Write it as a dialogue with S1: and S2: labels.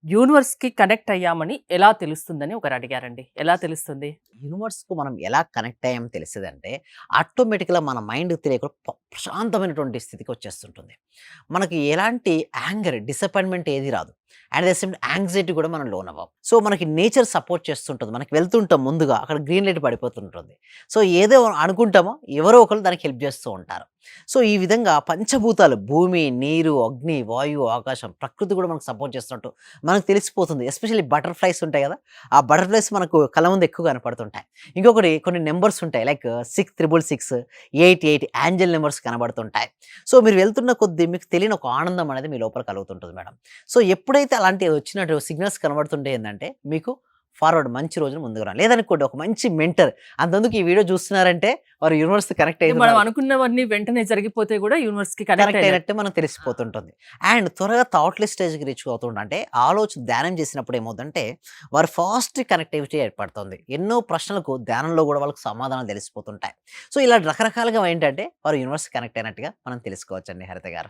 S1: యూనివర్స్‌కి connect అయ్యామని ఎలా తెలుస్తుందని ఒకరు అడిగారండి. ఎలా తెలుస్తుంది?
S2: యూనివర్స్‌కు మనం ఎలా కనెక్ట్ అయ్యామో తెలిసేదంటే, ఆటోమేటిక్‌గా మన మైండ్ తెలియకుండా ప్రశాంతమైనటువంటి స్థితికి వచ్చేస్తుంటుంది. మనకి ఎలాంటి యాంగర్, డిసప్పాయింట్‌మెంట్ ఏది రాదు. అట్ ద సేమ్ యాంగ్జైటీ కూడా మనం లోనవ్వం. సో, మనకి నేచర్ సపోర్ట్ చేస్తుంటుంది. మనకి వెళ్తుంటాం ముందుగా అక్కడ గ్రీన్ లైట్ పడిపోతుంటుంది. సో, ఏదో అనుకుంటామో ఎవరో ఒకళ్ళు దానికి హెల్ప్ చేస్తూ ఉంటారు. సో, ఈ విధంగా పంచభూతాలు భూమి, నీరు, అగ్ని, వాయువు, ఆకాశం, ప్రకృతి కూడా మనకు సపోర్ట్ చేస్తున్నట్టు మనకు తెలిసిపోతుంది. ఎస్పెషల్లీ బటర్‌ఫ్లైస్ ఉంటాయి కదా! ఆ బటర్‌ఫ్లైస్ మనకు కళ్ళ ముందు ఎక్కువ కనపడుతుంటాయి. ఇంకొకటి కొన్ని నంబర్స్ ఉంటాయి. లైక్ 6666, 88 ఏంజెల్ నంబర్స్ కనబడుతుంటాయి. సో, మీరు వెళ్తున్న కొద్దీ మీకు తెలియని ఒక ఆనందం అనేది మీ లోపల కలుగుతుంటుంది మేడం. సో, ఎప్పుడైతే అలాంటివి వచ్చినట్టు సిగ్నల్స్ కనబడుతుంటే ఏందంటే మీకు ఫార్వర్డ్ మంచి రోజులు ముందుకు రా లేదనుకోండి ఒక మంచి మెంటర్ అంతెందుకు ఈ వీడియో చూస్తున్నారంటే వారు యూనివర్స్‌తో కనెక్ట్
S1: అంటే మనం
S2: అయితున్నారు.
S1: అనుకున్నవన్నీ వెంటనే జరిగిపోతే గూడా యూనివర్స్‌కి కనెక్ట్
S2: కనెక్ట్
S1: అయినట్టు.
S2: అయినట్టే మనకు తెలిసిపోతుంటుంది. అండ్ త్వరగా థాట్‌లెస్ స్టేజ్‌కి రీచ్ అవుతుండ అంటే ఆలోచన ధ్యానం చేసినప్పుడు ఏమవుద్దంటే వారు ఫాస్ట్ కనెక్టివిటీ ఏర్పడుతుంది. ఎన్నో ప్రశ్నలకు ధ్యానంలో గూడా వాళ్ళకి సమాధానాలు తెలిసిపోతుంటాయి. సో, ఇలా రకరకాలుగా ఏంటంటే వారు యూనివర్స్‌కి కనెక్ట్ అయినట్టుగా మనం తెలుసుకోవచ్చండి హరిత గారు.